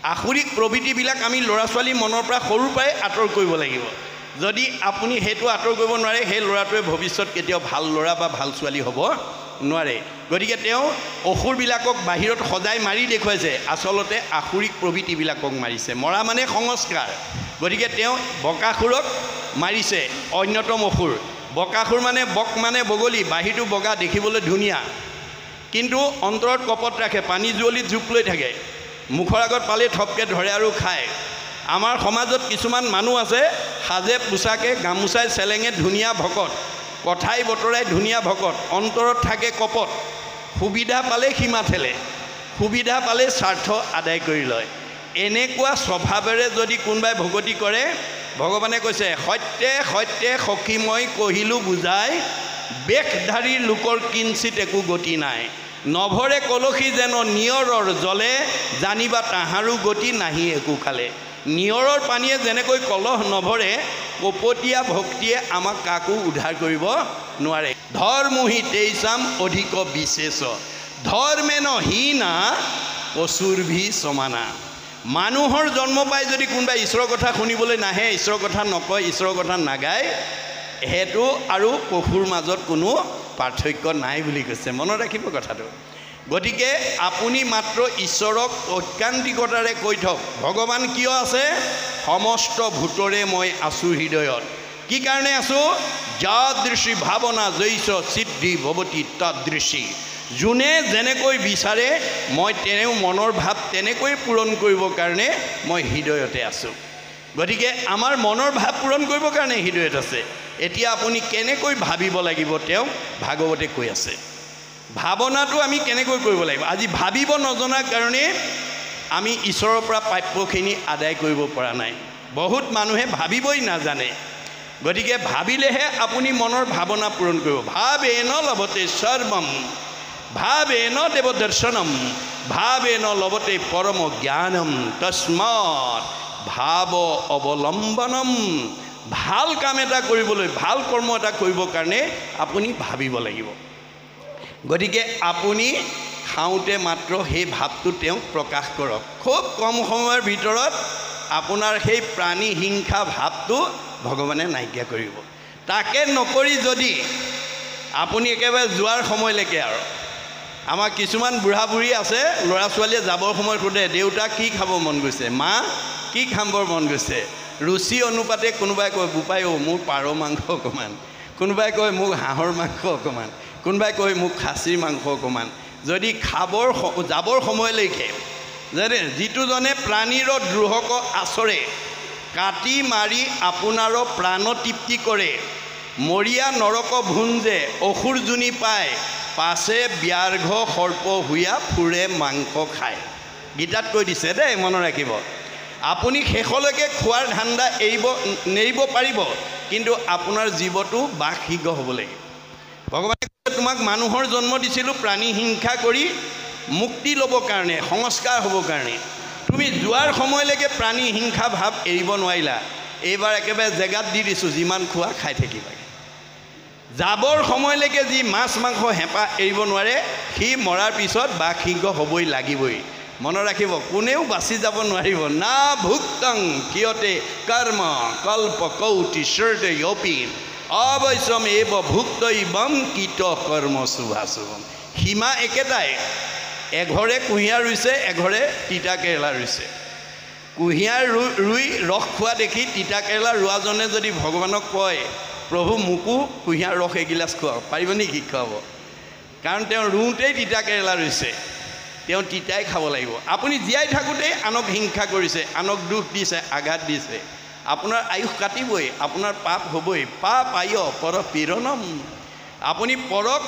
আসুৰিক প্ৰবৃত্তিবিলাক আমি ল'ৰা ছোৱালী মনৰ পৰা সৰুৰ পৰাই আঁতৰ কৰিব লাগিব। যদি আপুনি সেইটো আঁতৰ কৰিব নোৱাৰে, সেই ল'ৰাটোৱে ভৱিষ্যত কেতিয়াও ভাল ল'ৰা বা ভাল ছোৱালী হ'ব নোৱাৰে। গতিকে তেওঁ অসুৰবিলাকক বাহিৰত সজাই মাৰি দেখুৱাইছে, আচলতে আসুৰিক প্ৰবৃত্তিবিলাকক মাৰিছে। মৰা মানে সংস্কাৰ। গতিকে তেওঁ বকাসুৰক মাৰিছে, অন্যতম অসুৰ। বকাসুৰ মানে বক মানে বগলী, বাহিৰটো বগা, দেখিবলৈ ধুনীয়া, কিন্তু অন্তৰত কপট ৰাখে, পানী জুৱলিত জোপ লৈ থাকে, মুখৰ আগত পালে থপকৈ ধৰে আৰু খায়। আমাৰ সমাজত কিছুমান মানুহ আছে, সাজে পোছাকে গামোচাই চেলেঙে ধুনীয়া ভকত, কথাই বতৰাই ধুনীয়া ভকত, অন্তৰত থাকে কপট, সুবিধা পালে সীমা ঠেলে, সুবিধা পালে স্বাৰ্থ আদায় কৰি লয়। এনেকুৱা স্বভাৱেৰে যদি কোনোবাই ভকতি কৰে, ভগৱানে কৈছে সত্যে সত্যে সখী মই কহিলোঁ বুজাই, বেশধাৰী লোকৰ কিঞ্চিত একো গতি নাই। নভৰে কলসী যেন নিয়ৰৰ জলে, জানিবা তাহাৰো গতি নাহি একো খালে। নিয়ৰৰ পানীয়ে যেনেকৈ কলহ নভৰে, কপটীয়া ভক্তিয়ে আমাক কাকো উদ্ধাৰ কৰিব নোৱাৰে। ধৰ্মোহি তেইচাম অধিক বিশেষ, ধৰ্মেন হীনা পশুৰভি সমানা। মানুহৰ জন্ম পাই যদি কোনোবাই ঈশ্বৰৰ কথা শুনিবলৈ নাহে, ঈশ্বৰৰ কথা নকয়, ঈশ্বৰৰ কথা নাগায়, সেইটো আৰু পশুৰ মাজত কোনো পাৰ্থক্য নাই বুলি কৈছে। মনত ৰাখিব কথাটো। গতিকে আপুনি মাত্ৰ ঈশ্বৰক ঐকান্তিকতাৰে কৈ থওক, ভগৱান কিয় আছে? সমস্ত ভূতৰে মই আছোঁ হৃদয়ত। কি কাৰণে আছোঁ? যাদৃশী ভাৱনা জৈছ সিদ্ধি ভৱতী তাদৃশী। যোনে যেনেকৈ বিচাৰে মই তেওঁ মনৰ ভাৱ তেনেকৈ পূৰণ কৰিবৰ কাৰণে মই হৃদয়তে আছোঁ। গতিকে আমাৰ মনৰ ভাৱ পূৰণ কৰিবৰ কাৰণে হৃদয়ত আছে। এতিয়া আপুনি কেনেকৈ ভাবিব লাগিব তেওঁ ভাগৱতে কৈ আছে। ভাৱনাটো আমি কেনেকৈ কৰিব লাগিব? আজি ভাবিব নজনাৰ কাৰণে আমি ঈশ্বৰৰ পৰা প্ৰাপ্যখিনি আদায় কৰিব পৰা নাই। বহুত মানুহে ভাবিবই নাজানে। গতিকে ভাবিলেহে আপুনি মনৰ ভাৱনা পূৰণ কৰিব। ভাৱেন লভতে সৰ্বম, ভাৱেন দেৱ দৰ্শনম, ভাৱেন লভতে পৰম জ্ঞানম, তস্মাৎ ভাৱ অৱলম্বনম। ভাল কাম এটা কৰিবলৈ, ভাল কৰ্ম এটা কৰিবৰ কাৰণে আপুনি ভাবিব লাগিব। গতিকে আপুনি খাওঁতে মাত্ৰ সেই ভাৱটো তেওঁক প্ৰকাশ কৰক। খুব কম সময়ৰ ভিতৰত আপোনাৰ সেই প্ৰাণী হিংসা ভাৱটো ভগৱানে নাইকিয়া কৰিব। তাকে নকৰি যদি আপুনি একেবাৰে যোৱাৰ সময়লৈকে, আৰু আমাৰ কিছুমান বুঢ়া বুঢ়ী আছে, ল'ৰা ছোৱালীয়ে যাবৰ সময়ত সোধে, দেউতা কি খাব মন গৈছে, মা কি খাবৰ মন গৈছে। ৰুচি অনুপাতে কোনোবাই কয় বোপাই মোৰ পাৰ মাংস অকণমান, কোনোবাই কয় মোক হাঁহৰ মাংস অকণমান, কোনোবাই কয় মোক খাচীৰ মাংস অকণমান। যদি যাবৰ সময়লৈকে যেনে যিটোজনে প্ৰাণীৰ দ্ৰোহক আচৰে, কাটি মাৰি আপোনাৰো প্ৰাণ তৃপ্তি কৰে, মৰিয়া নৰক ভুঞ্জে অসুৰ জুনি পায়, পাছে ব্যাঘ্ৰ সৰ্প হুয়া ফুৰে মাংস খায়। গীতাত কৈ দিছে দেই, মনত ৰাখিব। আপুনি শেষলৈকে খোৱাৰ ধান্দা নেৰিব পাৰিব, কিন্তু আপোনাৰ জীৱটো বাকশীঘ্ৰ হ'ব লাগিব। ভগৱানে তোমাক মানুহৰ জন্ম দিছিলোঁ প্ৰাণী হিংসা কৰি মুক্তি ল'বৰ কাৰণে, সংস্কাৰ হ'বৰ কাৰণে। তুমি যোৱাৰ সময়লৈকে প্ৰাণী হিংসা ভাৱ এৰিব নোৱাৰিলা। এইবাৰ একেবাৰে জেগাত দি দিছোঁ, যিমান খোৱা খাই থাকিবা। যাবৰ সময়লৈকে যি মাছ মাংস হেঁপাহ এৰিব নোৱাৰে, সি মৰাৰ পিছত বাকশীঘ্ৰ হ'বই লাগিবই। মনত ৰাখিব, কোনেও বাচি যাব নোৱাৰিব। না ভুক্তং কিয়তে কৰ্ম কল্প কৌটি শ্ৰতে য়পি অৱশ্যম এব ভুক্তইবম কীট কৰ্ম শুভাশুভম। সীমা একেটাই। এঘৰে কুঁহিয়াৰ ৰুইছে, এঘৰে তিতা কেৰেলা ৰুইছে। কুঁহিয়াৰ ৰুই ৰস খোৱা দেখি তিতা কেৰেলা ৰোৱাজনে যদি ভগৱানক কয়, প্ৰভু মোকো কুঁহিয়াৰ ৰস এগিলাচ খুৱাওক, পাৰিব নেকি খুৱাব? কাৰণ তেওঁ ৰুওঁতেই তিতা কেৰেলা ৰুইছে, তেওঁ তিতাই খাব লাগিব। আপুনি জীয়াই থাকোঁতেই আনক হিংসা কৰিছে, আনক দুখ দিছে, আঘাত দিছে, আপোনাৰ আয়ুস কাটিবই, আপোনাৰ পাপ হ'বই। পাপ আয় পৰ পীড়নম। আপুনি পৰক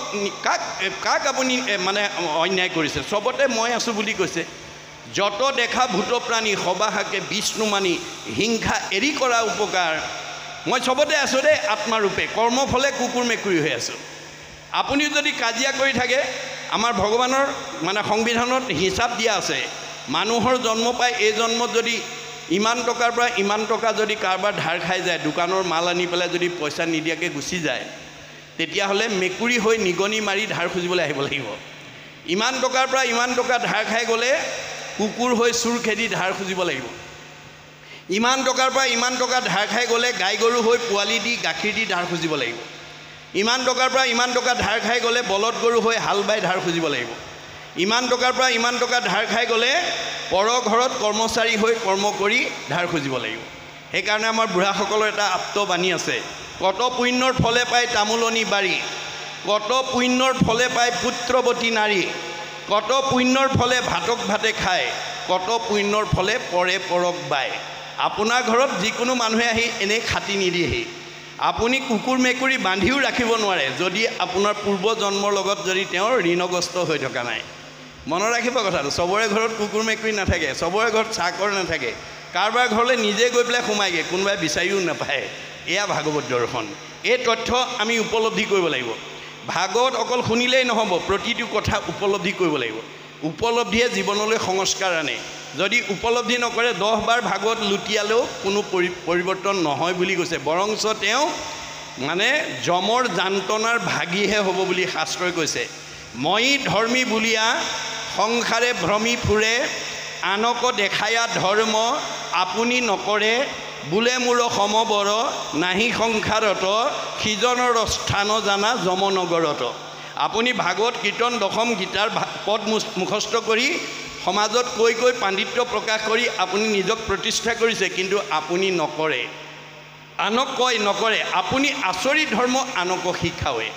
কাক আপুনি মানে অন্যায় কৰিছে? চবতে মই আছোঁ বুলি কৈছে। যত দেখা ভূত প্ৰাণী সবাহাকে বিষ্ণু মানি, হিংসা এৰি কৰা উপকাৰ। মই চবতে আছোঁ দেই আত্মাৰূপে, কৰ্মফলে কুকুৰ মেকুৰী হৈ আছোঁ। আপুনি যদি কাজিয়া কৰি থাকে, আমাৰ ভগৱানৰ মানে সংবিধানত হিচাপ দিয়া আছে, মানুহৰ জন্ম পাই এই জন্মত যদি ইমান টকাৰ পৰা ইমান টকা যদি কাৰোবাৰ ধাৰ খাই যায়, দোকানৰ মাল আনি পেলাই যদি পইচা নিদিয়াকৈ গুচি যায়, তেতিয়াহ'লে মেকুৰী হৈ নিগনি মাৰি ধাৰ খুজিবলৈ আহিব লাগিব। ইমান টকাৰ পৰা ইমান টকা ধাৰ খাই গ'লে কুকুৰ হৈ চুৰ খেদি ধাৰ খুজিব লাগিব। ইমান টকাৰ পৰা ইমান টকা ধাৰ খাই গ'লে গাই গৰু হৈ পোৱালি দি গাখীৰ দি ধাৰ খুজিব লাগিব। ইমান টকাৰ পৰা ইমান টকা ধাৰ খাই গ'লে বলদ গৰু হৈ হাল বাই ধাৰ খুজিব লাগিব। ইমান টকাৰ পৰা ইমান টকা ধাৰ খাই গ'লে পৰ ঘৰত কৰ্মচাৰী হৈ কৰ্ম কৰি ধাৰ খুজিব লাগিব। সেইকাৰণে আমাৰ বুঢ়াসকলৰ এটা আপ্তবাণী আছে, কত পুণ্যৰ ফলে পায় তামোলনি বাৰী, কত পুণ্যৰ ফলে পায় পুত্ৰৱতী নাৰী, কত পুণ্যৰ ফলে ভাতক ভাতে খায়, কত পুণ্যৰ ফলে পৰে পৰক বায়। আপোনাৰ ঘৰত যিকোনো মানুহে আহি এনেই খাটি নিদিয়েহি। আপুনি কুকুৰ মেকুৰী বান্ধিও ৰাখিব নোৱাৰে যদি আপোনাৰ পূৰ্বজন্মৰ লগত যদি তেওঁৰ ঋণগ্ৰস্ত হৈ থকা নাই। মনত ৰাখিব কথাটো, চবৰে ঘৰত কুকুৰ মেকুৰী নাথাকে, চবৰে ঘৰত চাকৰ নাথাকে, কাৰোবাৰ ঘৰলৈ নিজে গৈ পেলাই সোমায়গৈ, কোনোবাই বিচাৰিও নাপায়। এয়া ভাগৱত দৰ্শন। এই তথ্য আমি উপলব্ধি কৰিব লাগিব। ভাগৱত অকল শুনিলেই নহ'ব, প্ৰতিটো কথা উপলব্ধি কৰিব লাগিব। উপলব্ধিয়ে জীৱনলৈ সংস্কাৰ আনে। যদি উপলব্ধি নকৰে 10 বাৰ ভাগৱত লুটিয়ালেও কোনো পৰিৱৰ্তন নহয় বুলি কৈছে, বৰঞ্চ তেওঁ মানে যমৰ যান্তনাৰ ভাগীহে হ'ব বুলি শাস্ত্ৰই কৈছে। মই ধৰ্মী বুলিয়া সংসাৰে ভ্ৰমি ফুৰে, আনক দেখায়া ধৰ্ম আপুনি নকৰে, বোলে মোৰ সমবৰ নাহি সংসাৰত, সিজনৰ স্থান জানা যমনগৰত। আপুনি ভাগৱত কীৰ্তন দশম গীতাৰ পদ মুখস্থ কৰি সমাজত কৈ কৈ পাণ্ডিত্য প্ৰকাশ কৰি আপুনি নিজক প্ৰতিষ্ঠা কৰিছে, কিন্তু আপুনি নকৰে, আনক কয় নকৰে। আপুনি আচৰিত ধৰ্ম আনক শিকাৱে,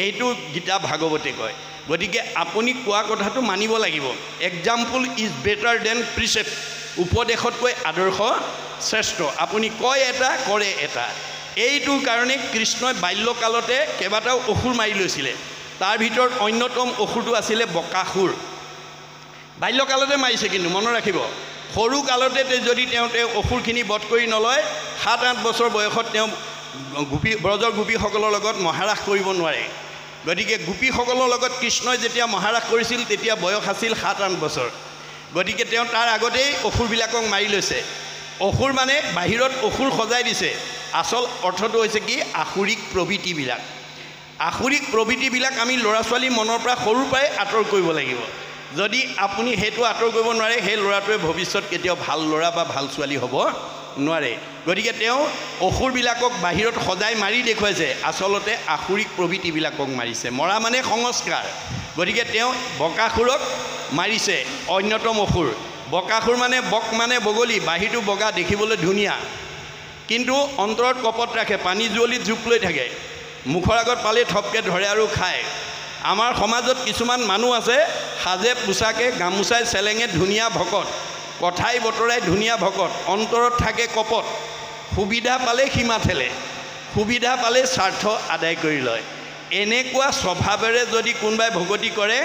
এইটো গীতা ভাগৱতে কয়। গতিকে আপুনি কোৱা কথাটো মানিব লাগিব। এক্সাম্পল ইজ বেটাৰ দেন প্ৰিচেপ্ট, উপদেশতকৈ আদৰ্শ শ্ৰেষ্ঠ। আপুনি কয় এটা কৰে এটা। এইটোৰ কাৰণে কৃষ্ণই বাল্যকালতে কেইবাটাও অসুৰ মাৰি লৈছিলে। তাৰ ভিতৰত অন্যতম অসুৰটো আছিলে বকাসুৰ। বাল্যকালতে মাৰিছে, কিন্তু মনত ৰাখিব, সৰু কালতে যদি তেওঁ অসুৰখিনি বধ কৰি নলয়, 7-8 বছৰ বয়সত তেওঁ ব্ৰজৰ গোপীসকলৰ লগত মহাৰাস কৰিব নোৱাৰে। গতিকে গোপীসকলৰ লগত কৃষ্ণই যেতিয়া মহাৰাস কৰিছিল তেতিয়া বয়স আছিল 7-8 বছৰ। গতিকে তেওঁ তাৰ আগতেই অসুৰবিলাকক মাৰি লৈছে। অসুৰ মানে বাহিৰত অসুৰ সজাই দিছে, আচল অৰ্থটো হৈছে কি, আসুৰিক প্ৰবৃত্তিবিলাক। আসুৰিক প্ৰবৃত্তিবিলাক আমি ল'ৰা ছোৱালী মনৰ পৰা সৰুৰ পৰাই আঁতৰ কৰিব লাগিব। যদি আপুনি সেইটো আঁতৰ কৰিব নোৱাৰে, সেই ল'ৰাটোৱে ভৱিষ্যত কেতিয়াও ভাল ল'ৰা বা ভাল ছোৱালী হ'ব নোৱাৰে। গতিকে তেওঁ অসুৰবিলাকক বাহিৰত সজাই মাৰি দেখুৱাইছে, আচলতে আসুৰিক প্ৰবৃত্তিবিলাকক মাৰিছে। মৰা মানে সংস্কাৰ। গতিকে তেওঁ বকাসুৰক মাৰিছে, অন্যতম অসুৰ। বকাসুৰ মানে বক মানে বগলী, বাহিৰটো বগা, দেখিবলৈ ধুনীয়া, কিন্তু অন্তৰত কপট ৰাখে, পানী জুৱলিত জোপ লৈ থাকে, মুখৰ আগত পালে থপকৈ ধৰে আৰু খায়। আমাৰ সমাজত কিছুমান মানুহ আছে, সাজে পোছাকে গামোচাই চেলেঙে ধুনীয়া ভকত, কথাই বতৰাই ধুনীয়া ভকত, অন্তৰত থাকে কপট, সুবিধা পালে সীমা ঠেলে, সুবিধা পালে স্বাৰ্থ আদায় কৰি লয়। এনেকুৱা স্বভাৱেৰে যদি কোনোবাই ভকতি কৰে,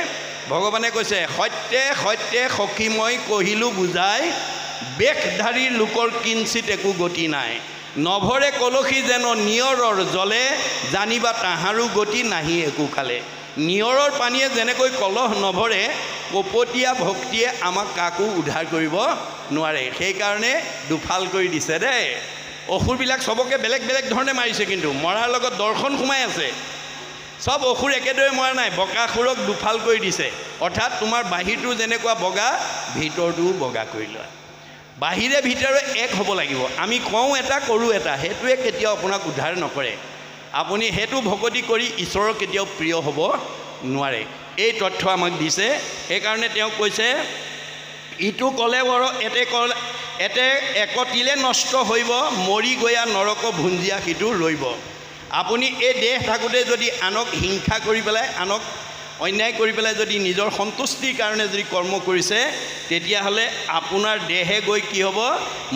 ভগৱানে কৈছে, সত্যে সত্যে সখী মই কহিলোঁ বুজাই, বেশধাৰী লোকৰ কিঞ্চিত একো গতি নাই, নভৰে কলসী যেন নিয়ৰৰ জলে, জানিবা তাহাৰো গতি নাহি একো কালে। নিয়ৰৰ পানীয়ে যেনেকৈ কলহ নভৰে, কপটীয়া ভক্তিয়ে আমাক কাকো উদ্ধাৰ কৰিব নোৱাৰে। সেইকাৰণে দুফাল কৰি দিছে দেই। অসুৰবিলাক চবকে বেলেগ বেলেগ ধৰণে মাৰিছে, কিন্তু মৰাৰ লগত দৰ্শন সোমাই আছে। সব অসুৰ একেদৰে মৰা নাই, বকাসুৰক দুফাল কৰি দিছে। অৰ্থাৎ তোমাৰ বাহিৰটো যেনেকুৱা বগা, ভিতৰটোও বগা কৰি লোৱা। বাহিৰে ভিতৰে এক হ'ব লাগিব। আমি কওঁ এটা, কৰোঁ এটা, সেইটোৱে কেতিয়াও আপোনাক উদ্ধাৰ নকৰে। আপুনি সেইটো ভকতি কৰি ঈশ্বৰৰ কেতিয়াও প্ৰিয় হ'ব নোৱাৰে। এই তথ্য আমাক দিছে। সেইকাৰণে তেওঁ কৈছে, ইটো ক'লে বৰ এতে একতিলে নষ্ট হৈব, মৰি গয়া নৰক ভুঞ্জিয়া সিটো ৰৈব। আপুনি এই দেহ থাকোঁতে যদি আনক হিংসা কৰি পেলাই, আনক অন্যায় কৰি পেলাই যদি নিজৰ সন্তুষ্টিৰ কাৰণে যদি কৰ্ম কৰিছে, তেতিয়াহ'লে আপোনাৰ দেহে গৈ কি হ'ব,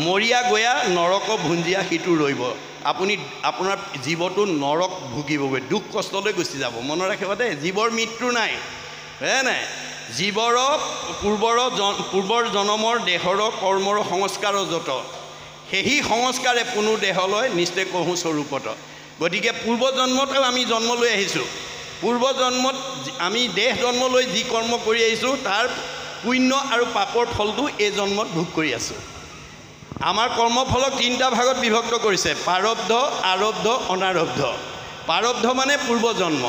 মৰিয়া গয়া নৰক ভুঞ্জিয়া সিটো ৰৈব। আপুনি আপোনাৰ জীৱটো নৰক ভুগিবগৈ, দুখ কষ্টলৈ গুচি যাব। মনত ৰাখিব দেই, জীৱৰ মৃত্যু নাই, হে নাই। জীৱৰ পূৰ্বৰ জনমৰ দেহৰ কৰ্মৰ সংস্কাৰ যত, সেই সংস্কাৰে কোনো দেহলৈ নিশ্চয় কহোঁ স্বৰূপত। গতিকে পূৰ্বজন্মতেও আমি জন্ম লৈ আহিছোঁ। পূৰ্বজন্মত আমি দেহ জন্ম লৈ যি কৰ্ম কৰি আহিছোঁ, তাৰ পুণ্য আৰু পাপৰ ফলটো এই জন্মত ভোগ কৰি আছোঁ। আমাৰ কৰ্মফলক 3টা ভাগত বিভক্ত কৰিছে, প্ৰাৰব্ধ, আৰব্ধ, অনাৰব্ধ। প্ৰাৰব্ধ মানে পূৰ্বজন্ম।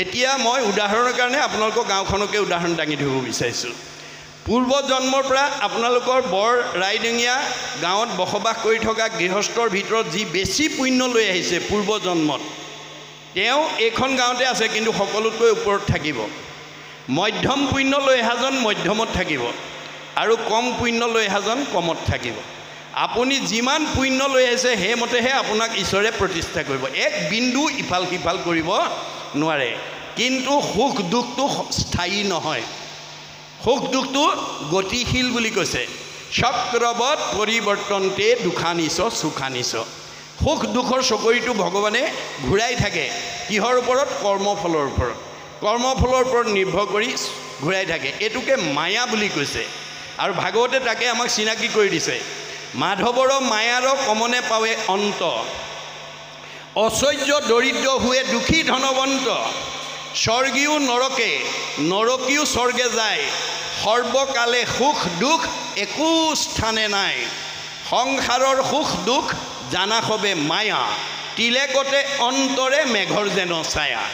এতিয়া মই উদাহৰণৰ কাৰণে আপোনালোকৰ গাঁওখনকে উদাহৰণ দাঙি ধৰিব বিচাৰিছোঁ। পূৰ্ব জন্মৰ পৰা আপোনালোকৰ বৰ ৰাইডিঙীয়া গাঁৱত বসবাস কৰি থকা গৃহস্থৰ ভিতৰত যি বেছি পুণ্য লৈ আহিছে পূৰ্ব জন্মত, তেওঁ এইখন গাঁৱতে আছে, কিন্তু সকলোতকৈ ওপৰত থাকিব। মধ্যম পুণ্য লৈ অহাজন মধ্যমত থাকিব, আৰু কম পুণ্য লৈ অহাজন কমত থাকিব। আপুনি যিমান পুণ্য লৈ আহিছে সেইমতেহে আপোনাক ঈশ্বৰে প্ৰতিষ্ঠা কৰিব। এক বিন্দু ইফাল সিফাল কৰিব নোৱাৰে। কিন্তু সুখ দুখটো স্থায়ী নহয়, সুখ দুখটো গতিশীল বুলি কৈছে। চক্ৰবত পৰিৱৰ্তনতে দুখানিছ সুখানিছ। সুখ দুখৰ চকৰিটো ভগৱানে ঘূৰাই থাকে। কিহৰ ওপৰত? কৰ্মফলৰ ওপৰত। কৰ্মফলৰ ওপৰত নিৰ্ভৰ কৰি ঘূৰাই থাকে। এইটোকে মায়া বুলি কৈছে। আৰু ভাগৱতে তাকে আমাক চিনাকি কৰি দিছে। মাধৱৰ মায়াৰ কমনে পাৱে অন্ত, অচৈৰ্য দৰিদ্ৰ হুৱে দুখী ধনৱন্ত। স্বৰ্গীয় নৰকে, নৰকীয় স্বৰ্গে যায়, সৰ্বকালে সুখ দুখ একো স্থানে নাই। সংসাৰৰ সুখ দুখ জানা সবে মায়া, তিলেকতে অন্তৰে মেঘৰ যেন ছায়া।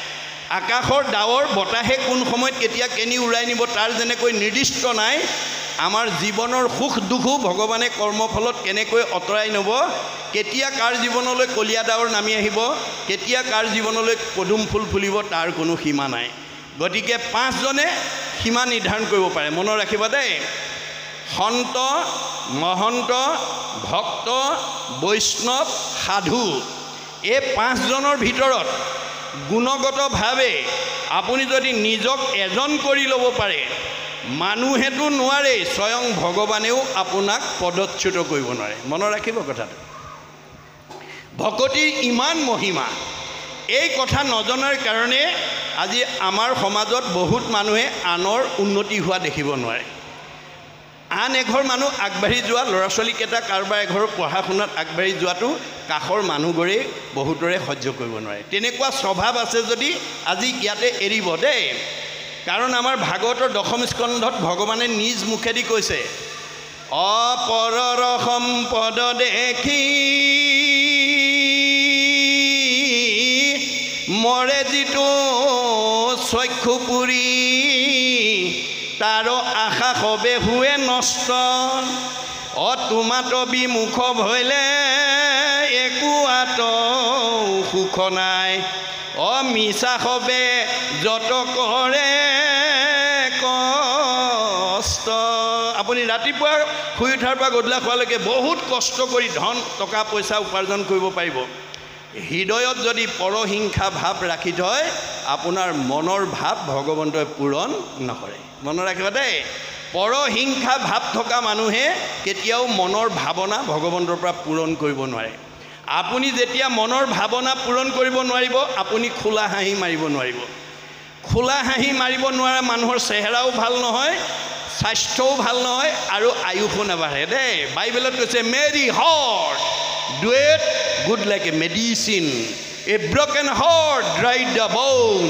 আকাশৰ ডাৱৰ বতাহে কোন সময়ত কেতিয়া কেনি উৰাই নিব তাৰ যেনেকৈ নিৰ্দিষ্ট নাই, আমাৰ জীৱনৰ সুখ দুখো ভগৱানে কৰ্মফলত কেনেকৈ আঁতৰাই নিব, কেতিয়া কাৰ জীৱনলৈ কলীয়া ডাৱৰ নামি আহিব, কেতিয়া কাৰ জীৱনলৈ পদুম ফুল ফুলিব, তাৰ কোনো সীমা নাই। গতিকে পাঁচজনে সীমা নিৰ্ধাৰণ কৰিব পাৰে। মনত ৰাখিবা দেই, সন্ত, মহন্ত, ভক্ত, বৈষ্ণৱ, সাধু, এই পাঁচজনৰ ভিতৰত গুণগতভাৱে আপুনি যদি নিজক এজন কৰি ল'ব পাৰে, মানুহেতো নোৱাৰে, স্বয়ং ভগৱানেও আপোনাক পদচ্যুত কৰিব নোৱাৰে। মনত ৰাখিব কথাটো। ভকতিৰ ইমান মহিমা, এই কথা নজনাৰ কাৰণে আজি আমাৰ সমাজত বহুত মানুহে আনৰ উন্নতি হোৱা দেখিব নোৱাৰে। আন এঘৰ মানুহ আগবাঢ়ি যোৱা, ল'ৰা ছোৱালীকেইটা কাৰোবাৰ এঘৰৰ পঢ়া শুনাত আগবাঢ়ি যোৱাটো কাষৰ মানুহবোৰে বহুতৰে সহ্য কৰিব নোৱাৰে। তেনেকুৱা স্বভাৱ আছে যদি আজি ইয়াতে এৰিব দেই। কাৰণ আমাৰ ভাগৱতৰ দশম স্কন্ধত ভগৱানে নিজ মুখেদি কৈছে, অপৰৰ সম্পদ দেখি মৰে যিটো চক্ষু পুৰি, তাৰ আশা সবে হুৱে নষ্ট। তোমাত বিমুখ ভৈলে একো আত সুখ নাই। মিছা সবে যত কৰে কষ্ট। আপুনি ৰাতিপুৱা শুই উঠাৰ পৰা গধূলা খোৱালৈকে বহুত কষ্ট কৰি ধন টকা পইচা উপাৰ্জন কৰিব পাৰিব। হৃদয়ত যদি পৰহিংসা ভাৱ ৰাখি থয়, আপোনাৰ মনৰ ভাৱ ভগৱন্তই পূৰণ নকৰে। মনত ৰাখিবা দেই, পৰহিংসা ভাৱ থকা মানুহে কেতিয়াও মনৰ ভাৱনা ভগৱন্তৰ পৰা পূৰণ কৰিব নোৱাৰে। আপুনি যেতিয়া মনৰ ভাৱনা পূৰণ কৰিব নোৱাৰিব, আপুনি খোলা হাঁহি মাৰিব নোৱাৰিব। খোলা হাঁহি মাৰিব নোৱাৰা মানুহৰ চেহেৰাও ভাল নহয়, স্বাস্থ্যও ভাল নহয়, আৰু আয়ুসো নাবাঢ়ে দেই। বাইবেলত কৈছে, মেৰী হাৰ্ট ডুৱেট good like a medicine, A broken heart dried the bone.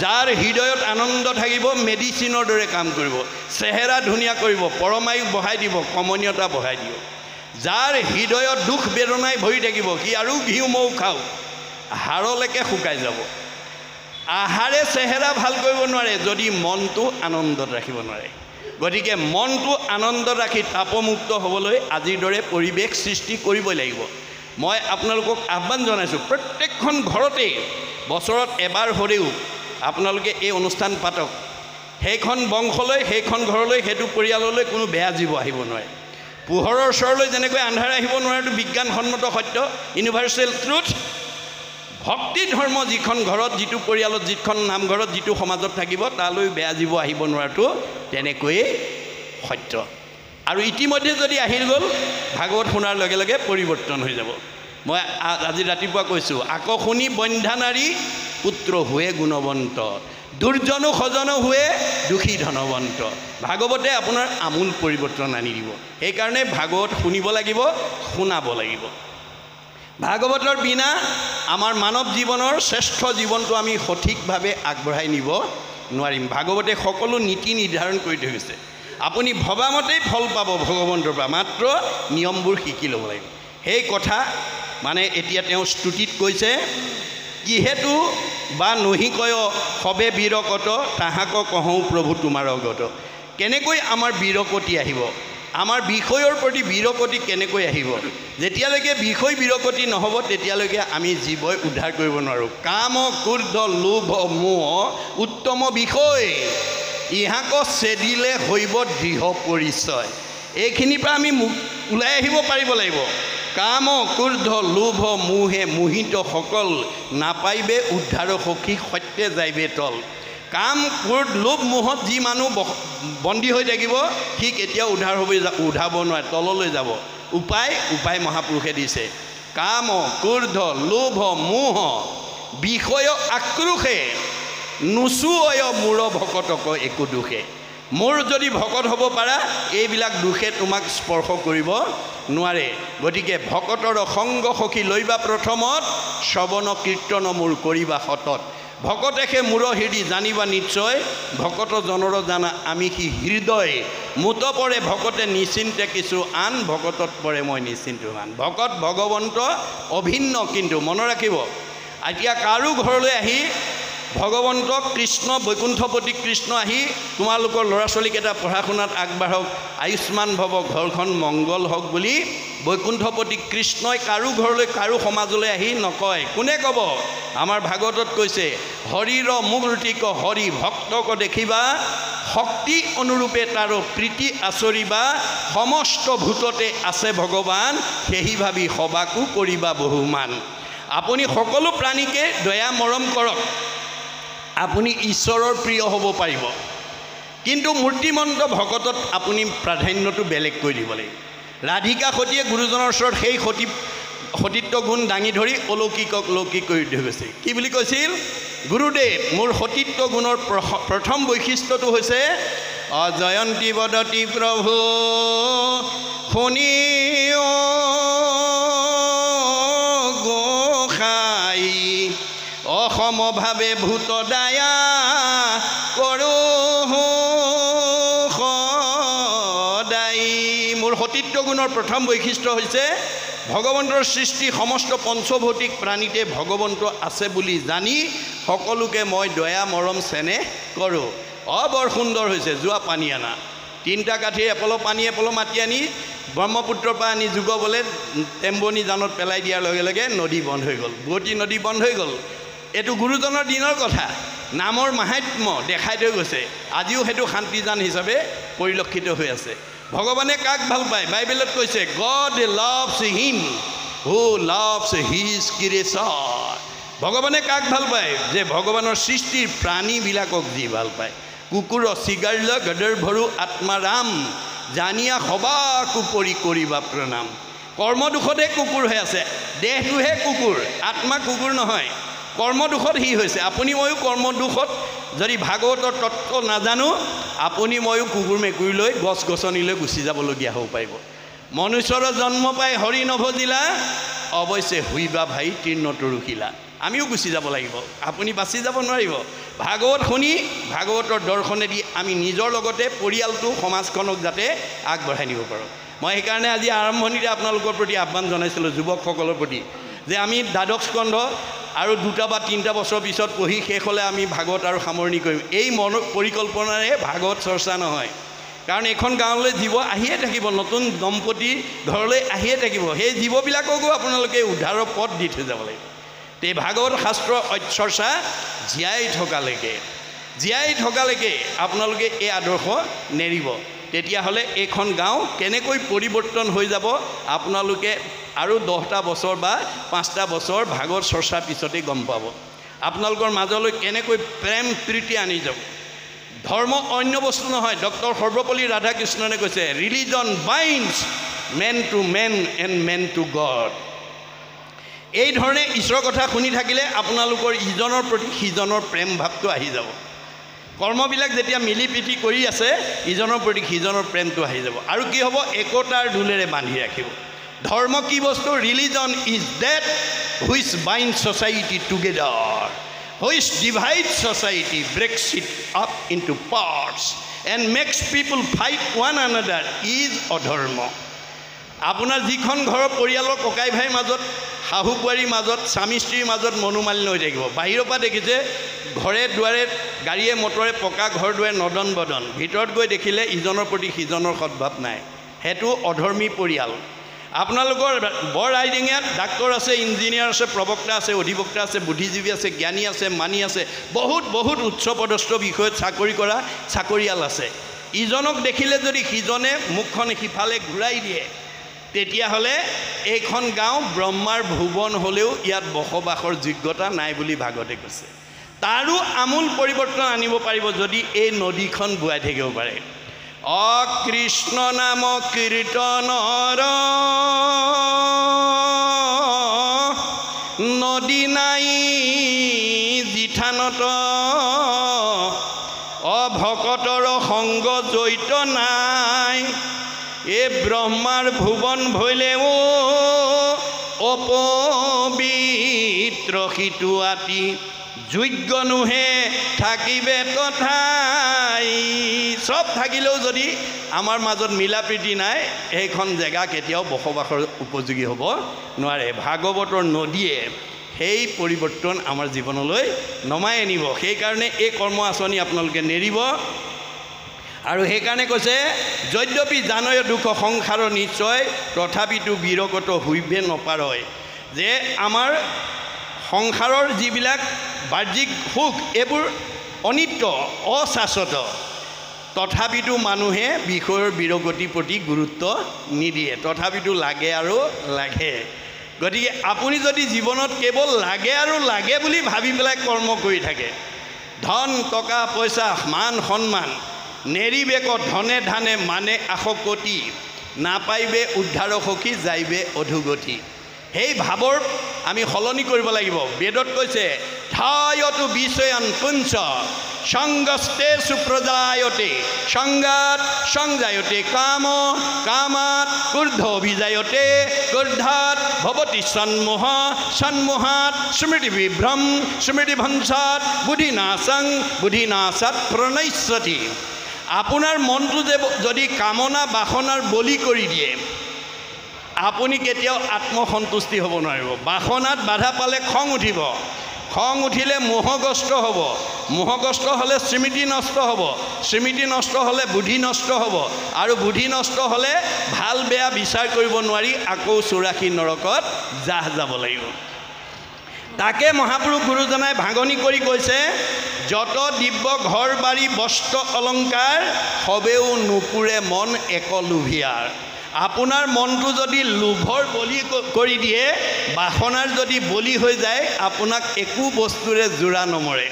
যাৰ হৃদয়ত আনন্দ থাকিব, মেডিচিনৰ দৰে কাম কৰিব, চেহেৰা ধুনীয়া কৰিব, পৰমায়ুস বঢ়াই দিব, কমনীয়তা বঢ়াই দিব। যাৰ হৃদয়ত দুখ বেদনাই ভৰি থাকিব, সি আৰু ঘিউ মৌ খাওক, হাড়লৈকে শুকাই যাব। আহাৰে চেহেৰা ভাল কৰিব নোৱাৰে যদি মনটো আনন্দত ৰাখিব নোৱাৰে। গতিকে মনটো আনন্দত ৰাখি তাপমুক্ত হ'বলৈ আজিৰ দৰে পৰিৱেশ সৃষ্টি কৰিবই লাগিব। মই আপোনালোকক আহ্বান জনাইছোঁ, প্ৰত্যেকখন ঘৰতেই বছৰত এবাৰ হ'লেও আপোনালোকে এই অনুষ্ঠান পাতক। সেইখন বংশলৈ, সেইখন ঘৰলৈ, সেইটো পৰিয়াললৈ কোনো বেয়া জীৱ আহিব নোৱাৰে। পোহৰৰ ওচৰলৈ যেনেকৈ আন্ধাৰ আহিব নোৱাৰেটো বিজ্ঞানসন্মত সত্য, ইউনিভাৰ্চেল ট্ৰুথ। ভক্তি ধৰ্ম যিখন ঘৰত, যিটো পৰিয়ালত, যিখন নামঘৰত, যিটো সমাজত থাকিব, তালৈ বেয়া জীৱ আহিব নোৱাৰাটো তেনেকৈয়ে সত্য। আৰু ইতিমধ্যে যদি আহি গ'ল, ভাগৱত শুনাৰ লগে লগে পৰিৱৰ্তন হৈ যাব। মই আজি ৰাতিপুৱা কৈছোঁ, আকৌ শুনি বন্ধ্যা নাৰী পুত্ৰ হুৱে গুণৱন্ত, দুৰ্জনো সজন হুৱে দুখী ধনৱন্ত। ভাগৱতে আপোনাৰ আমূল পৰিৱৰ্তন আনি দিব। সেইকাৰণে ভাগৱত শুনিব লাগিব, শুনাব লাগিব। ভাগৱতৰ বিনা আমাৰ মানৱ জীৱনৰ শ্ৰেষ্ঠ জীৱনটো আমি সঠিকভাৱে আগবঢ়াই নিব নোৱাৰিম। ভাগৱতে সকলো নীতি নিৰ্ধাৰণ কৰি থৈ গৈছে। আপুনি ভবামতেই ফল পাব ভগৱন্তৰ পৰা, মাত্ৰ নিয়মবোৰ শিকি ল'ব লাগিব। সেই কথা মানে এতিয়া তেওঁ স্তুতিত কৈছে, কিহেতু বা নহি কয় সবে বীৰকত, তাহাক কহওঁ প্ৰভু তোমাৰ অগত। কেনেকৈ আমাৰ বিৰকতি আহিব, আমাৰ বিষয়ৰ প্ৰতি বিৰকতি কেনেকৈ আহিব। যেতিয়ালৈকে বিষয় বিৰকতি নহ'ব তেতিয়ালৈকে আমি জীৱই উদ্ধাৰ কৰিব নোৱাৰোঁ। কাম ক্ৰোধ লোভ মোহ উত্তম বিষয়, ইহাক চেদিলে হৈব দৃঢ় পৰিচয়। এইখিনিৰ পৰা আমি ওলাই আহিব পাৰিব লাগিব। কাম ক্ৰোধ লোভ মোহে মোহিত সকল, নাপাইবে উদ্ধাৰ সখী সত্যে যাইবে তল। কাম ক্ৰোধ লোভ মোহত যি মানুহ বন্দী হৈ থাকিব সি কেতিয়াও উদ্ধাব নোৱাৰে, তললৈ যাব। উপায় মহাপুৰুষে দিছে। কাম ক্ৰোধ লোভ মোহ বিষয় আক্ৰোশে, নোচোয় মূৰ ভকতক একো দুখে। মোৰ যদি ভকত হ'ব পাৰা এইবিলাক দুখে তোমাক স্পৰ্শ কৰিব নোৱাৰে। গতিকে ভকতৰ সংগ সখী লৈবা প্ৰথমত, শ্ৰৱণ কীৰ্তন মোৰ কৰিবা সতত। ভকতেহে মূৰ হৃদি জানিবা নিশ্চয়, ভকত জনৰ জানা আমি সি হৃদয়। মুত পৰে ভকতে নিশ্চিন্তে কিছু আন, ভকতত পৰে মই নিশ্চিন্ত আন। ভকত ভগৱন্ত অভিন্ন, কিন্তু মনত ৰাখিব এতিয়া কাৰো ঘৰলৈ আহি ভগৱন্ত কৃষ্ণ বৈকুণ্ঠপতি কৃষ্ণ আহি তোমালোকৰ ল'ৰা ছোৱালীকেইটা পঢ়া শুনাত আগবাঢ়ক, আয়ুষ্মান ভৱ, ঘৰখন মংগল হওক বুলি বৈকুণ্ঠপতি কৃষ্ণই কাৰো ঘৰলৈ কাৰো সমাজলৈ আহি নকয়। কোনে ক'ব? আমাৰ ভাগৱতত কৈছে, হৰিৰ মূৰ্তিক হৰি ভক্তক দেখিবা, শক্তি অনুৰূপে তাৰ প্ৰীতি আচৰিবা, সমস্ত ভূততে আছে ভগৱান, সেহি ভাবি সবাকো কৰিবা বহুমান। আপুনি সকলো প্ৰাণীকে দয়া মৰম কৰক, আপুনি ঈশ্বৰৰ প্ৰিয় হ'ব পাৰিব। কিন্তু মূৰ্তিমন্ত ভকতত আপুনি প্ৰাধান্যটো বেলেগ কৰি দিব লাগিব। ৰাধিকা সতীয়ে গুৰুজনৰ ওচৰত সেই সতীত্ব গুণ দাঙি ধৰি অলৌকিকক লৌকিক কৰি থৈ গৈছে। কি বুলি কৈছিল? গুৰুদেৱ, মোৰ সতীত্ব গুণৰ প্ৰথম বৈশিষ্ট্যটো হৈছে অজয়ন্তী বদতি প্ৰভু শুনি গোসাই, অসমভাৱে ভূত দায়া কৰোঁ সদাই। মোৰ সতীত্ব গুণৰ প্ৰথম বৈশিষ্ট্য হৈছে ভগৱন্তৰ সৃষ্টি সমস্ত পঞ্চভৌতিক প্ৰাণীতে ভগৱন্ত আছে বুলি জানি সকলোকে মই দয়া মৰম চেনেহ কৰোঁ। বৰ সুন্দৰ হৈছে। যোৱা পানী আনা, 3টা কাঠি এপল' পানী এপল' মাটি আনি ব্ৰহ্মপুত্ৰৰ পৰা আনি যোগবলৈ টেম্বনি জানত পেলাই দিয়াৰ লগে লগে নদী বন্ধ হৈ গ'ল, বুৱতী নদী বন্ধ হৈ গ'ল। এইটো গুৰুজনৰ দিনৰ কথা, নামৰ মাহাত্ম্য দেখাই থৈ গৈছে। আজিও সেইটো শান্তিজান হিচাপে পৰিলক্ষিত হৈ আছে। ভগৱানে কাক ভাল পায়? বাইবেলত কৈছে, গড লাভছ হিম হু লাভছ হিজ ক্ৰিয়েচন। ভগৱানে কাক ভাল পায়? যে ভগৱানৰ সৃষ্টিৰ প্ৰাণীবিলাকক যি ভাল পায়। কুকুৰ চিগাৰ্য গদৰ ভৰু আত্মাৰাম, জানিয়া সবাকো পৰি কৰিবা প্ৰণাম। কৰ্মদোষতে কুকুৰ হৈ আছে, দেহটোহে কুকুৰ, আত্মা কুকুৰ নহয়। কৰ্মদোষত সি হৈছে। আপুনি ময়ো কৰ্মদোষত যদি ভাগৱতৰ তত্ত্ব নাজানো, আপুনি ময়ো কুকুৰ মেকুৰীলৈ গছ গছনিলৈ গুচি যাবলগীয়া হ'ব পাৰিব। মনুষ্যৰ জন্ম পাই হৰি নভজিলা, অৱশ্যে হুইবা ভাই তৃৰ্ণটো ৰখিলা। আমিও গুচি যাব লাগিব, আপুনি বাচি যাব নোৱাৰিব। ভাগৱত শুনি ভাগৱতৰ দৰ্শনেদি আমি নিজৰ লগতে পৰিয়ালটো সমাজখনক যাতে আগবঢ়াই নিব পাৰোঁ। মই সেইকাৰণে আজি আৰম্ভণিতে আপোনালোকৰ প্ৰতি আহ্বান জনাইছিলোঁ, যুৱকসকলৰ প্ৰতি, যে আমি দ্বাদশ স্কন্ধ আৰু 2টা বা 3টা বছৰ পিছত পঢ়ি শেষ হ'লে আমি ভাগৱত আৰু সামৰণি কৰিম। এই পৰিকল্পনাৰে ভাগৱত চৰ্চা নহয়, কাৰণ এইখন গাঁৱলৈ জীৱ আহিয়ে থাকিব, নতুন দম্পতী ঘৰলৈ আহিয়ে থাকিব। সেই জীৱবিলাককো আপোনালোকে উদ্ধাৰৰ পথ দি থৈ যাব লাগিব। এই ভাগৱত শাস্ত্ৰ চৰ্চা জীয়াই থকালৈকে আপোনালোকে এই আদৰ্শ নেৰিব। তেতিয়াহ'লে এইখন গাঁও কেনেকৈ পৰিৱৰ্তন হৈ যাব আপোনালোকে আৰু 10টা বছৰ বা 5টা বছৰ ভাগৱত চৰ্চাৰ পিছতেই গম পাব। আপোনালোকৰ মাজলৈ কেনেকৈ প্ৰেম প্ৰীতি আনি যাব। ধৰ্ম অন্য বস্তু নহয়। ডক্টৰ সৰ্বপল্লী ৰাধাকৃষ্ণনে কৈছে, religion binds man to man and man to God. এই ধৰণে ঈশ্বৰৰ কথা শুনি থাকিলে আপোনালোকৰ ইজনৰ প্ৰতি সিজনৰ প্ৰেম ভাৱটো আহি যাব। কৰ্মবিলাক যেতিয়া মিলি প্ৰীতি কৰি আছে, ইজনৰ প্ৰতি সিজনৰ প্ৰেমটো আহি যাব। আৰু কি হ'ব? একতাৰ দোলেৰে বান্ধি ৰাখিব। ধৰ্ম কি বস্তু? Religion is that which bind society together, which divide society, breaks it up into parts and makes people fight one another is অধৰ্ম। আপোনাৰ যিখন ঘৰৰ পৰিয়ালৰ ককাই ভাইৰ মাজত শাহু বোৱাৰীৰ মাজত স্বামী স্ত্ৰীৰ মাজত মনোমালিন্য হৈ থাকিব। বাহিৰৰ পৰা দেখিছে ঘৰে দুৱাৰে গাড়ীয়ে মটৰে পকা ঘৰ দুৱাৰে নদন বদন, ভিতৰত গৈ দেখিলে ইজনৰ প্ৰতি সিজনৰ সদ্ভাৱ নাই। সেইটো অধৰ্মী পৰিয়াল। আপোনালোকৰ বৰ ৰাইডিঙিয়াত ডাক্তৰ আছে, ইঞ্জিনিয়াৰ আছে, প্ৰবক্তা আছে, অধিবক্তা আছে, বুদ্ধিজীৱী আছে, জ্ঞানী আছে, মানি আছে, বহুত বহুত উচ্চপদস্থ বিষয়ত চাকৰি কৰা চাকৰিয়াল আছে। ইজনক দেখিলে যদি সিজনে মুখখন সিফালে ঘূৰাই দিয়ে, তেতিয়াহ'লে এইখন গাঁও ব্ৰহ্মাৰ ভুৱন হ'লেও ইয়াত বসবাসৰ যোগ্যতা নাই বুলি ভাগৱতে কৈছে। তাৰো আমূল পৰিৱৰ্তন আনিব পাৰিব যদি এই নদীখন বোৱাই থাকিব পাৰে। অকৃষ্ণ নাম কীৰ্তনৰ নদী নাই জিঠানত, অভকতৰ সংগ জড়িত নাই, এ ব্ৰহ্মাৰ ভুৱন ভৈলেও অপবিত্ৰ সিটো আতি, যোগ্য নোহে থাকিবে তথাই। চব থাকিলেও যদি আমাৰ মাজত মিলা প্ৰীতি নাই, সেইখন জেগা কেতিয়াও বসবাসৰ উপযোগী হ'ব নোৱাৰে। ভাগৱতৰ নদীয়ে সেই পৰিৱৰ্তন আমাৰ জীৱনলৈ নমাই আনিব। সেইকাৰণে এই কৰ্ম আঁচনি আপোনালোকে নেৰিব। আৰু সেইকাৰণে কৈছে, যদ্যপি জানয় দুখ সংসাৰৰ নিশ্চয়, তথাপিতো বিৰকত হৈবে নপাৰয়। যে আমাৰ সংসাৰৰ যিবিলাক বাহ্যিক সুখ এইবোৰ অনিত্য, অশাশ্বত, তথাপিতো মানুহে বিষয়ৰ বিৰগতিৰ প্ৰতি গুৰুত্ব নিদিয়ে, তথাপিতো লাগে আৰু লাগে। গতিকে আপুনি যদি জীৱনত কেৱল লাগে আৰু লাগে বুলি ভাবি পেলাই কৰ্ম কৰি থাকে, ধন টকা পইচা মান সন্মান নেৰিবে ক ধনে ধানে মানে আশকতি, নাপাইবে উদ্ধাৰ সখী যাইবে অধুগতি। সেই ভাৱৰ আমি সলনি কৰিব লাগিব। বেদত কৈছে, ঠায়তো বিষয়ান পুঞ্চ সংগস্তে সুপ্ৰজায়তে, সংগাত সংজায়তে কাম, কামাত ক্ৰোধ অভিজায়তে, ক্ৰোধাত ভৱতি সন্মোহ, সন্মোহাত স্মৃতি বিভ্ৰম, স্মৃতি ভঞ্চাত বুদ্ধিনাশং, বুদ্ধিনাশাত প্ৰণশ্যতি। আপোনাৰ মনটো যে যদি কামনা বাসনাৰ বলি কৰি দিয়ে, আপুনি কেতিয়াও আত্মসন্তুষ্টি হ'ব নোৱাৰিব। বাসনাত বাধা পালে খং উঠিব, খং উঠিলে মোহগ্ৰস্ত হ'ব, মোহগ্ৰস্ত হ'লে স্মৃতি নষ্ট হ'ব, স্মৃতি নষ্ট হ'লে বুদ্ধি নষ্ট হ'ব, আৰু বুদ্ধি নষ্ট হ'লে ভাল বেয়া বিচাৰ কৰিব নোৱাৰি আকৌ 84 নৰকত জাহ যাব লাগিব। তাকে মহাপুৰুষ গুৰুজনাই ভাঙনি কৰি কৈছে, যত দিব্য ঘৰ বাৰী বস্ত্ৰ অলংকাৰ, সবেও নুপুৰে মন এক লোভিয়াৰ। আপোনাৰ মনটো যদি লোভৰ বলি কৰি দিয়ে, বাসনাৰ যদি বলি হৈ যায়, আপোনাক একো বস্তুৰে জোৰা নমৰে।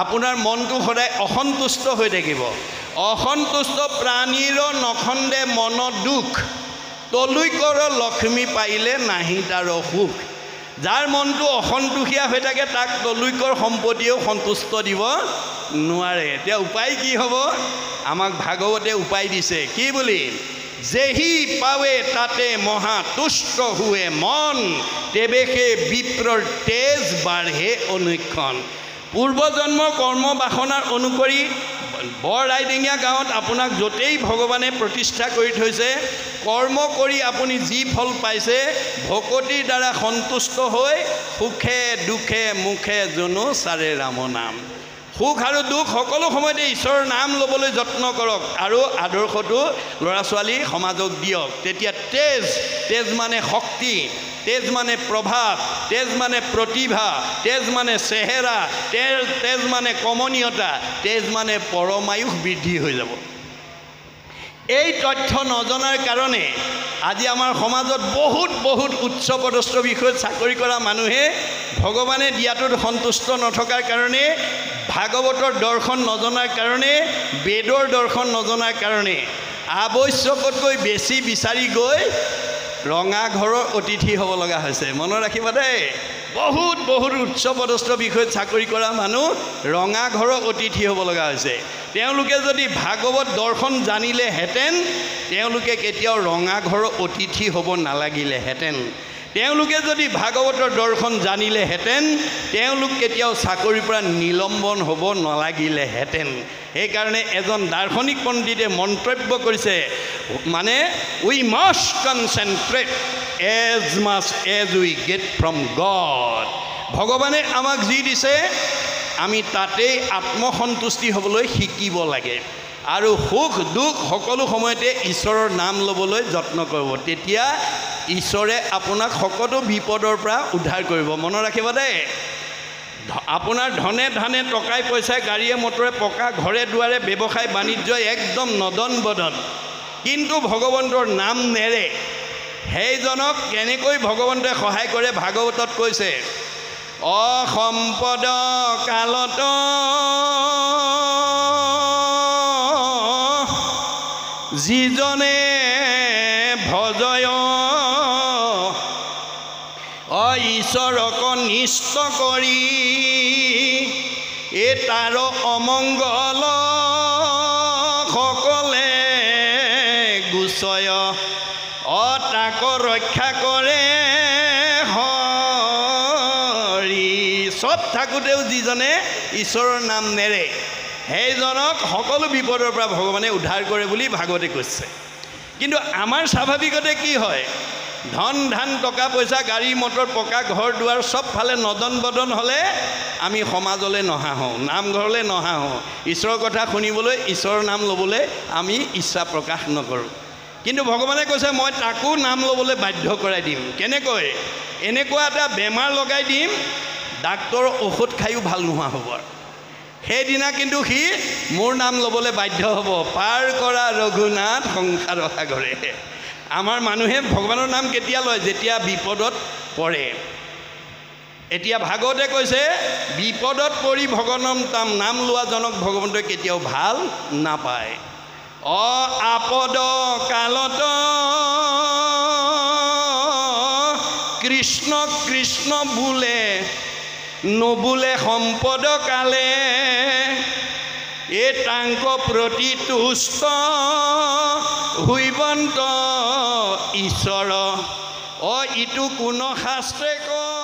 আপোনাৰ মনটো সদায় অসন্তুষ্ট হৈ থাকিব। অসন্তুষ্ট প্ৰাণীৰ নখন্দে মন দুখ, তলৈকৰ লক্ষ্মী পাইলে নাহি তাৰ সুখ। যাৰ মনটো অসন্তোষীয়া হৈ থাকে, তাক তলৈকৰ সম্পত্তিয়েও সন্তুষ্ট দিব নোৱাৰে। এতিয়া উপায় কি হ'ব? আমাক ভাগৱতে উপায় দিছে। কি বুলি? যেহি পাৱে তাতে মহা তুষ্ট হুৱে মন, তেবেশে বিপ্ৰৰ তেজ বাঢ়ে অনুক্ষণ। পূৰ্বজন্মৰ কৰ্ম বাসনাৰ অনুসৰি বৰ ৰাইডিঙীয়া গাঁৱত আপোনাক য'তেই ভগৱানে প্ৰতিষ্ঠা কৰি থৈছে, কৰ্ম কৰি আপুনি যি ফল পাইছে, ভকতিৰ দ্বাৰা সন্তুষ্ট হৈ সুখে দুখে মুখে জনো চাৰে ৰাম নাম। সুখ আৰু দুখ সকলো সময়তে ঈশ্বৰৰ নাম ল'বলৈ যত্ন কৰক, আৰু আদৰ্শটো ল'ৰা ছোৱালী সমাজক দিয়ক। তেতিয়া তেজ, তেজ মানে শক্তি, তেজ মানে প্ৰভাৱ, তেজ মানে প্ৰতিভা, তেজ মানে চেহেৰা, তেজ মানে কমনীয়তা, তেজ মানে পৰমায়ুস বৃদ্ধি হৈ যাব। এই তথ্য নজনাৰ কাৰণে আজি আমাৰ সমাজত বহুত বহুত উচ্চপদস্থ বিষয়ত চাকৰি কৰা মানুহে ভগৱানে দিয়াটোত সন্তুষ্ট নথকাৰ কাৰণে, ভাগৱতৰ দৰ্শন নজনাৰ কাৰণে, বেদৰ দৰ্শন নজনাৰ কাৰণে আৱশ্যকতকৈ বেছি বিচাৰি গৈ ৰঙা ঘৰৰ অতিথি হ'ব লগা হৈছে। মনত ৰাখিবা দেই, বহুত বহুত উচ্চপদস্থ বিষয়ত চাকৰি কৰা মানুহ ৰঙা ঘৰৰ অতিথি হ'ব লগা হৈছে। তেওঁলোকে যদি ভাগৱত দৰ্শন জানিলেহেঁতেন, তেওঁলোকে কেতিয়াও ৰঙা ঘৰৰ অতিথি হ'ব নালাগিলেহেঁতেন। তেওঁলোকে যদি ভাগৱতৰ দৰ্শন জানিলেহেঁতেন, তেওঁলোক কেতিয়াও চাকৰিৰ পৰা নিলম্বন হ'ব নালাগিলেহেঁতেন। সেইকাৰণে এজন দাৰ্শনিক পণ্ডিতে মন্তব্য কৰিছে, মানে we must concentrate as much as we get from God. ভগৱানে আমাক যি দিছে আমি তাতেই আত্মসন্তুষ্টি হ'বলৈ শিকিব লাগে আৰু সুখ দুখ সকলো সময়তে ঈশ্বৰৰ নাম ল'বলৈ যত্ন কৰিব। তেতিয়া ঈশ্বৰে আপোনাক সকলো বিপদৰ পৰা উদ্ধাৰ কৰিব। মনত ৰাখিব দেই, আপোনাৰ ধনে ধানে টকাই পইচাই গাড়ীয়ে মটৰে পকা ঘৰে দুৱাৰে ব্যৱসায় বাণিজ্য একদম নদন বদন, কিন্তু ভগৱন্তৰ নাম নেৰে, সেইজনক কেনেকৈ ভগৱন্তই সহায় কৰে? ভাগৱতত কৈছে, অসম্পদ কালত যিজনে ভজয় ঈশ্বৰক নিষ্ঠ কৰি এ তাৰ অমংগল সকলে গুচয় তাক ৰক্ষা কৰে হৰি। চব থাকোঁতেও যিজনে ঈশ্বৰৰ নাম নেৰে সেইজনক সকলো বিপদৰ পৰা ভগৱানে উদ্ধাৰ কৰে বুলি ভাগৱতে কৈছে। কিন্তু আমাৰ স্বাভাৱিকতে কি হয়? ধন ধান টকা পইচা গাড়ী মটৰ পকা ঘৰ দুৱাৰ চবফালে নদন বদন হ'লে আমি সমাজলৈ নহা হওঁ, নামঘৰলৈ নহা হওঁ, ঈশ্বৰৰ কথা শুনিবলৈ ঈশ্বৰৰ নাম ল'বলৈ আমি ইচ্ছা প্ৰকাশ নকৰোঁ। কিন্তু ভগৱানে কৈছে মই তাকো নাম ল'বলৈ বাধ্য কৰাই দিম। কেনেকৈ? এনেকুৱা এটা বেমাৰ লগাই দিম ডাক্তৰৰ ঔষধ খায়ো ভাল নোহোৱা হ'ব। সেইদিনা কিন্তু সি মোৰ নাম ল'বলৈ বাধ্য হ'ব। পাৰ কৰা ৰঘুনাথ সংসাৰ সাগৰে। আমাৰ মানুহে ভগৱানৰ নাম কেতিয়া লয়? যেতিয়া বিপদত পৰে। এতিয়া ভাগৱতে কৈছে বিপদত পৰি ভগৱানৰ নাম লোৱাজনক ভগৱন্তই কেতিয়াও ভাল নাপায়। আপদ কালত কৃষ্ণ কৃষ্ণ বোলে নবোলে সম্পদ কালে এ তাংক প্ৰতি তুষ্ট হৈবন্ত ঈশ্বৰ। ইটো কোন শাস্ত্ৰে কয়